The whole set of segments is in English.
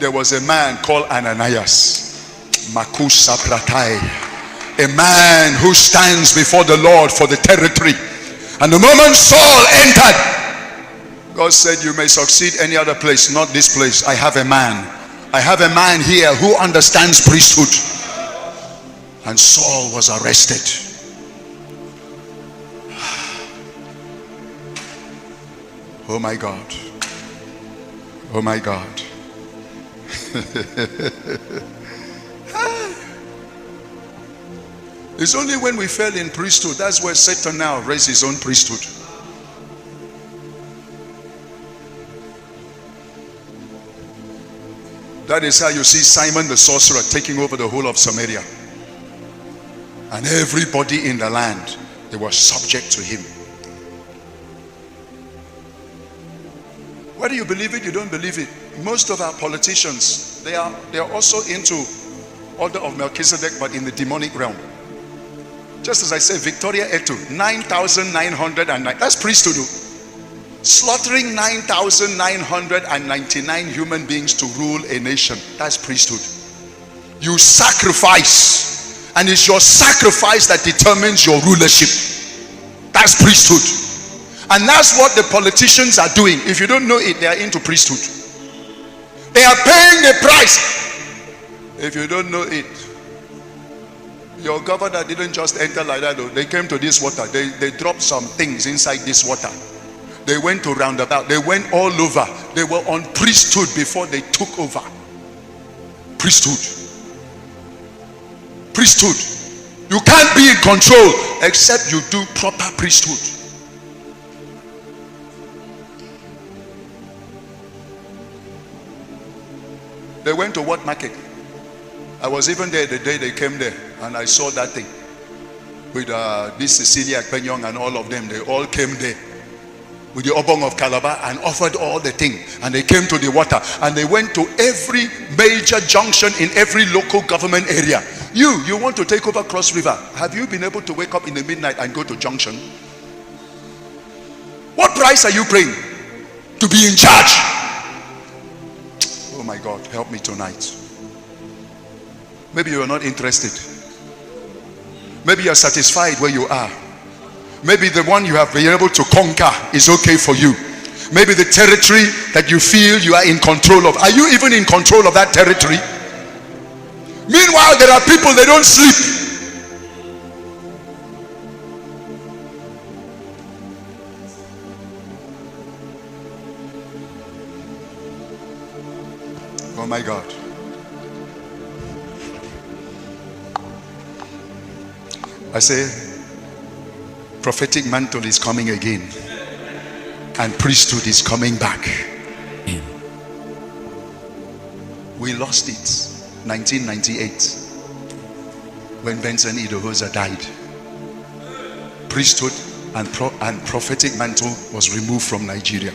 there was a man called Ananias, Makusa Pratai, a man who stands before the Lord for the territory. And the moment Saul entered, God said, you may succeed any other place, not this place. I have a man. I have a man here who understands priesthood. And Saul was arrested. Oh my God. Oh my God. It's only when we fell in priesthood, that's where Satan now raised his own priesthood. That is how you see Simon the sorcerer taking over the whole of Samaria. And everybody in the land, they were subject to him. Whether you believe it, you don't believe it. Most of our politicians, they are also into order of Melchizedek, but in the demonic realm. Just as I said, Victoria Etu, 9,909. That's priesthood. Slaughtering 9,999 human beings to rule a nation. That's priesthood. You sacrifice, and it's your sacrifice that determines your rulership. That's priesthood. And that's what the politicians are doing. If you don't know it, they are into priesthood. They are paying the price. If you don't know it, your governor didn't just enter like that though. They came to this water. They dropped some things inside this water. They went to roundabout. They went all over. They were on priesthood before they took over. Priesthood. Priesthood. You can't be in control except you do proper priesthood. They went to what market? I was even there the day they came there, and I saw that thing with this Cecilia Penyong and all of them. They all came there with the Obong of Calabar and offered all the thing, and they came to the water, and they went to every major junction in every local government area. You want to take over Cross River. Have you been able to wake up in the midnight and go to junction? What price are you paying to be in charge? Oh my God, help me tonight. Maybe you are not interested. Maybe you are satisfied where you are. Maybe the one you have been able to conquer is okay for you. Maybe the territory that you feel you are in control of. Are you even in control of that territory? Meanwhile, there are people, they don't sleep. Oh my God. I say, prophetic mantle is coming again, and priesthood is coming back. We lost it 1998 when Benson Idahosa died. Priesthood and prophetic mantle was removed from Nigeria.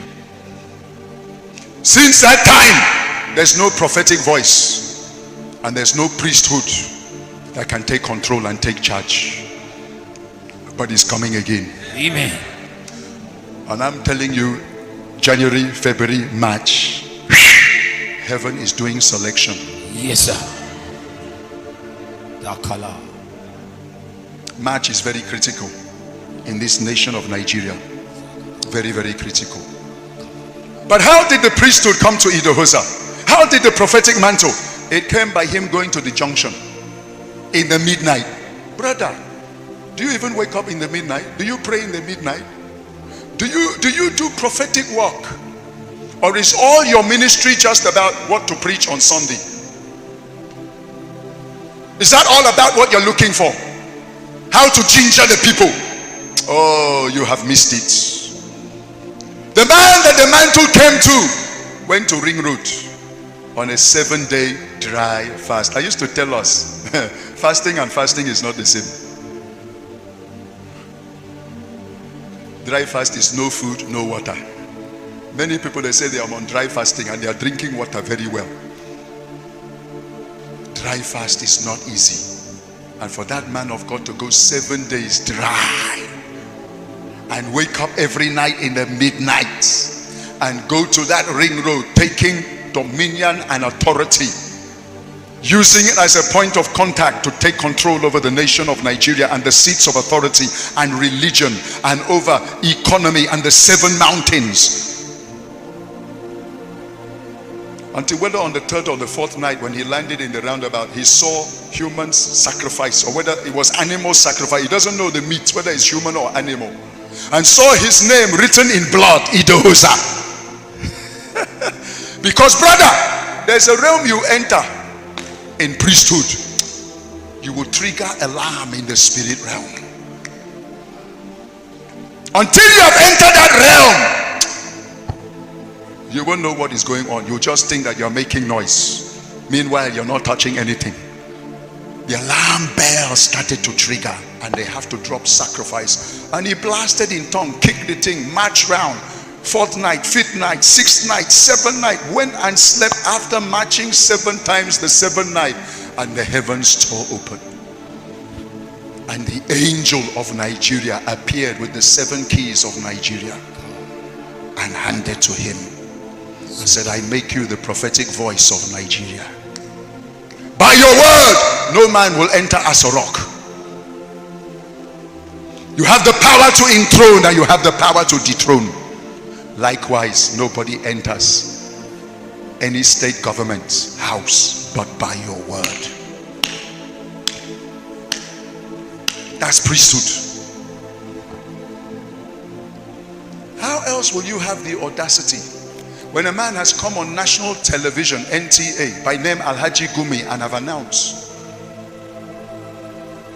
Since that time, there's no prophetic voice and there's no priesthood that can take control and take charge. But it's coming again. Amen. And I'm telling you, January, February, March, heaven is doing selection. Yes, sir. Dakala. March is very critical in this nation of Nigeria. Very, very critical. But how did the priesthood come to Idahosa? How did the prophetic mantle? It came by him going to the junction in the midnight. Brother, do you even wake up in the midnight? Do you pray in the midnight? Do you do prophetic work? Or is all your ministry just about what to preach on Sunday? Is that all about what you're looking for? How to ginger the people? Oh, you have missed it. The man that the mantle came to went to Ring Road on a 7-day dry fast. I used to tell us, fasting and fasting is not the same. Dry fast is no food, no water. Many people, they say they are on dry fasting and they are drinking water very well. Dry fast is not easy. And for that man of God to go 7 days dry and wake up every night in the midnight and go to that Ring Road taking dominion and authority, using it as a point of contact to take control over the nation of Nigeria and the seats of authority and religion and over economy and the 7 mountains. Until whether on the 3rd or the 4th night when he landed in the roundabout, he saw humans sacrifice, or whether it was animal sacrifice. He doesn't know the meat, whether it's human or animal. And saw his name written in blood, Idahosa. Because brother, there's a realm you enter in priesthood. You will trigger alarm in the spirit realm. Until you have entered that realm, you won't know what is going on. You just think that you're making noise. Meanwhile, you're not touching anything. The alarm bell started to trigger, and they have to drop sacrifice. And he blasted in tongue, kicked the thing, marched round. 4th night, 5th night, 6th night, 7th night, went and slept after marching 7 times the 7th night, and the heavens tore open. And the angel of Nigeria appeared with the 7 keys of Nigeria and handed to him and said, I make you the prophetic voice of Nigeria. By your word, no man will enter Aso-Rock. You have the power to enthrone and you have the power to dethrone. Likewise, nobody enters any state government's house but by your word. That's priesthood. How else will you have the audacity when a man has come on national television, NTA, by name Alhaji Gumi, and have announced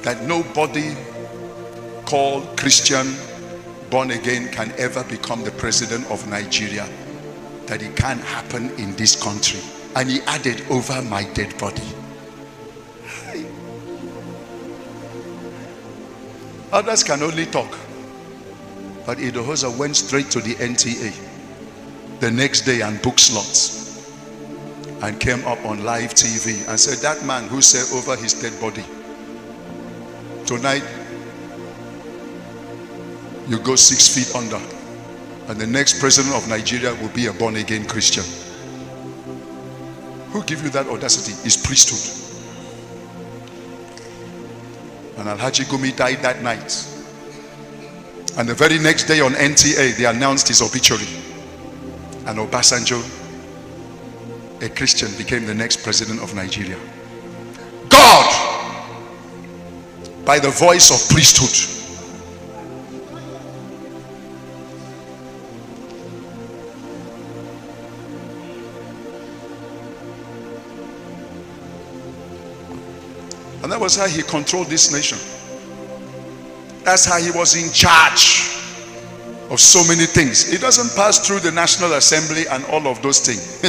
that nobody called Christian born again can ever become the president of Nigeria, that it can't happen in this country, and he added, over my dead body. Others can only talk, but Idahosa went straight to the NTA the next day and booked slots and came up on live TV and said, that man who said over his dead body, tonight you go 6 feet under, and the next president of Nigeria will be a born-again Christian. Who give you that audacity? It's priesthood. And Alhaji Gumi died that night, and the very next day on NTA they announced his obituary, and Obasanjo, a Christian, became the next president of Nigeria. God, by the voice of priesthood, and that was how he controlled this nation. That's how he was in charge of so many things. He doesn't pass through the National Assembly and all of those things.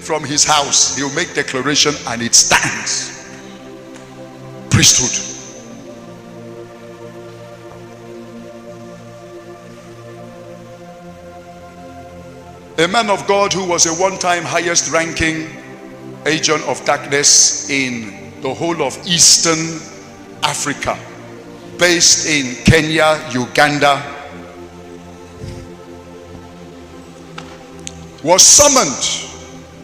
From his house, he'll make declaration and it stands. Priesthood. A man of God who was a one-time highest ranking agent of darkness in the whole of Eastern Africa, based in Kenya, Uganda, was summoned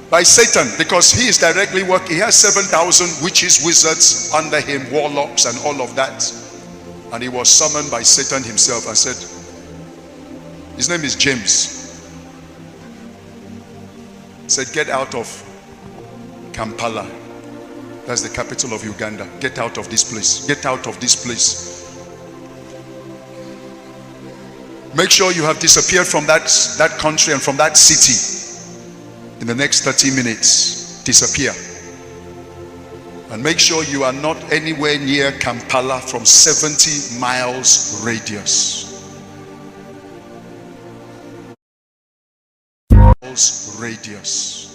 by Satan because he is directly working. He has 7,000 witches, wizards under him, warlocks and all of that. And he was summoned by Satan himself and said, his name is James. He said, get out of Kampala. That's the capital of Uganda. Get out of this place. Get out of this place. Make sure you have disappeared from that country and from that city in the next 30 minutes. Disappear. And make sure you are not anywhere near Kampala from 70 miles radius. Radius.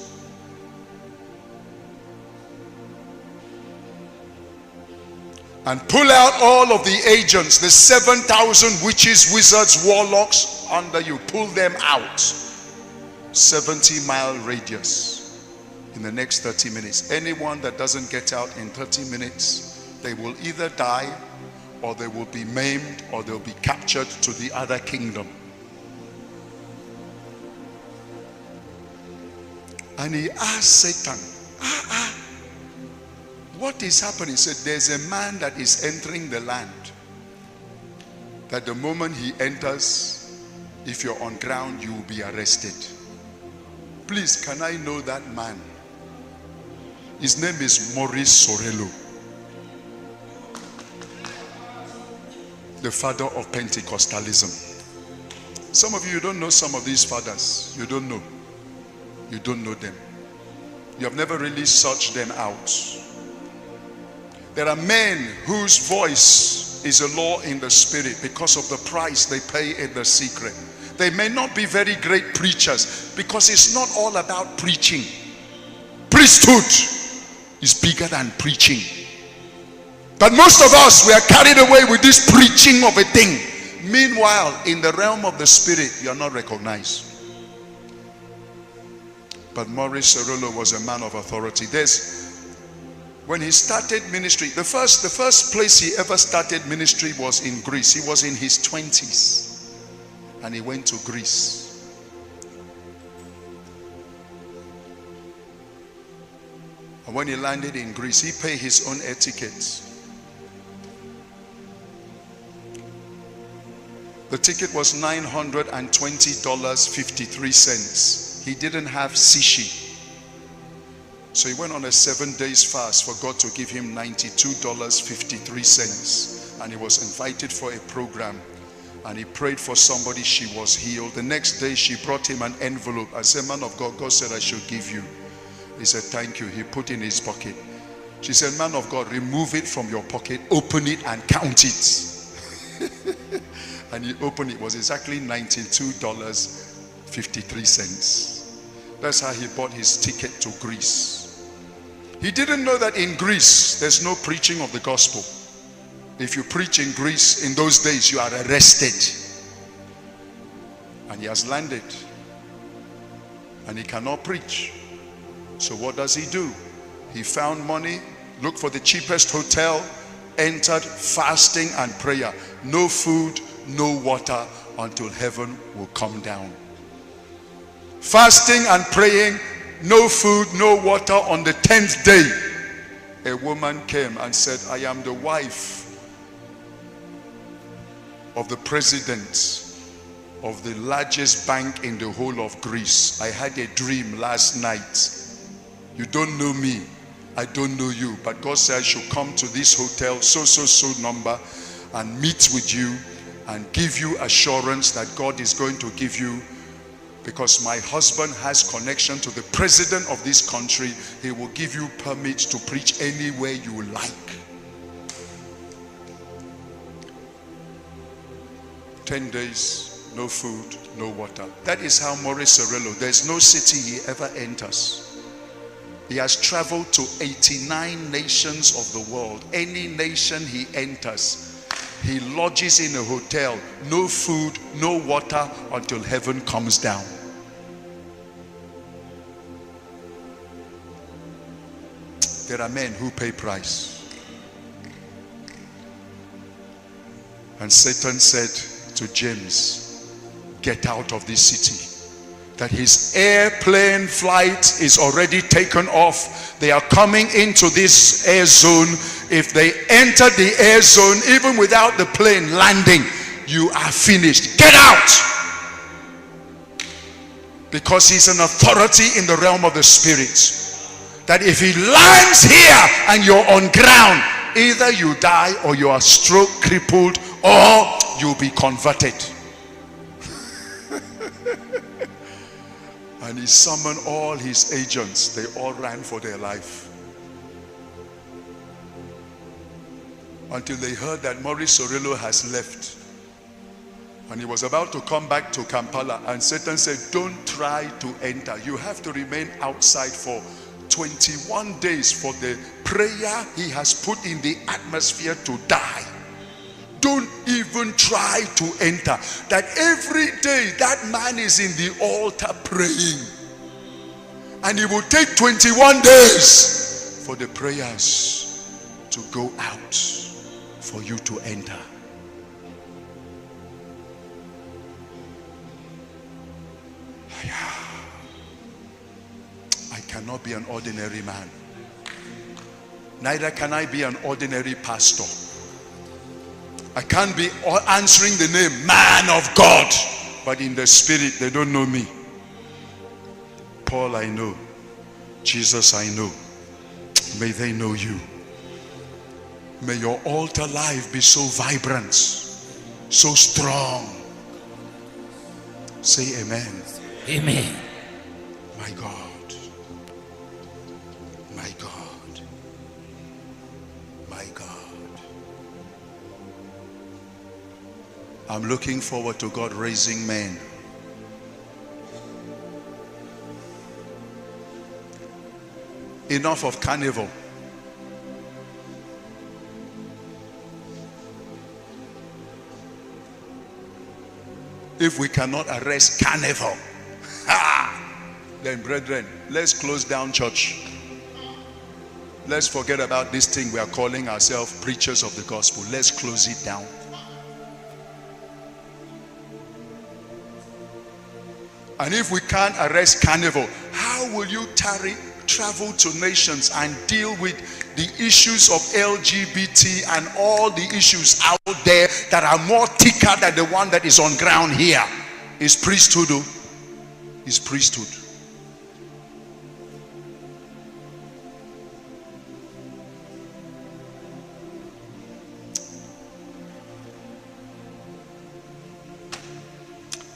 And pull out all of the agents, the 7,000 witches, wizards, warlocks under you. Pull them out. 70-mile radius in the next 30 minutes. Anyone that doesn't get out in 30 minutes, they will either die or they will be maimed or they'll be captured to the other kingdom. And he asked Satan, what is happening? He said, there's a man that is entering the land, that the moment he enters, if you're on ground, you will be arrested. Please, can I know that man? His name is Maurice Sorello, the father of Pentecostalism. Some of you don't know some of these fathers. You don't know. You don't know them. You have never really searched them out. There are men whose voice is a law in the spirit because of the price they pay in the secret. They may not be very great preachers because it's not all about preaching. Priesthood is bigger than preaching. But most of us, we are carried away with this preaching of a thing. Meanwhile, in the realm of the spirit, you are not recognized. But Maurice Sorello was a man of authority. When he started ministry, the first place he ever started ministry was in Greece. He was in his 20s and he went to Greece. And when he landed in Greece, he paid his own air ticket. The ticket was $920.53. He didn't have sushi. So he went on a 7 days fast for God to give him $92.53. And he was invited for a program. And he prayed for somebody, she was healed. The next day she brought him an envelope. I said, man of God, God said I should give you. He said, thank you. He put it in his pocket. She said, man of God, remove it from your pocket, open it and count it. And he opened it. It was exactly $92.53. That's how he bought his ticket to Greece. He didn't know that in Greece, there's no preaching of the gospel. If you preach in Greece, in those days, you are arrested. And he has landed. And he cannot preach. So what does he do? He found money, looked for the cheapest hotel, entered fasting and prayer. No food, no water until heaven will come down. Fasting and praying, no food, no water. On the 10th day, a woman came and said, I am the wife of the president of the largest bank in the whole of Greece. I had a dream last night. You don't know me, I don't know you, but God said I should come to this hotel, so number, and meet with you and give you assurance that God is going to give you, because my husband has connection to the president of this country. He will give you permit to preach anywhere you like. 10 days, no food, no water. That is how Maurice Sorello, there's no city he ever enters. He has traveled to 89 nations of the world. Any nation he enters, he lodges in a hotel, no food, no water until heaven comes down. There are men who pay price. And Satan said to James, get out of this city. That his airplane flight is already taken off. They are coming into this air zone. If they enter the air zone, even without the plane landing, you are finished. Get out! Because he's an authority in the realm of the spirit. That if he lands here and you're on ground, either you die or you are stroke crippled or you'll be converted. And he summoned all his agents. They all ran for their life. Until they heard that Maurice Sorello has left. And he was about to come back to Kampala. And Satan said, don't try to enter. You have to remain outside for 21 days for the prayer he has put in the atmosphere to die. Don't even try to enter. That every day that man is in the altar praying. And it will take 21 days for the prayers to go out for you to enter. cannot be an ordinary man. Neither can I be an ordinary pastor. I can't be answering the name man of God, but in the spirit they don't know me. Paul I know, Jesus I know. May they know you. May your altar life be so vibrant, so strong. Say amen. Amen. My God, my God, my God. I'm looking forward to God raising men. Enough of carnival. If we cannot arrest carnival, then brethren, let's close down church. Let's forget about this thing we are calling ourselves preachers of the gospel. Let's close it down. And if we can't arrest carnival, how will you travel to nations and deal with the issues of LGBT and all the issues out there that are more thicker than the one that is on ground here? Is priesthood. Is priesthood.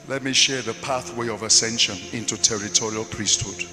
Let me share the pathway of ascension into territorial priesthood.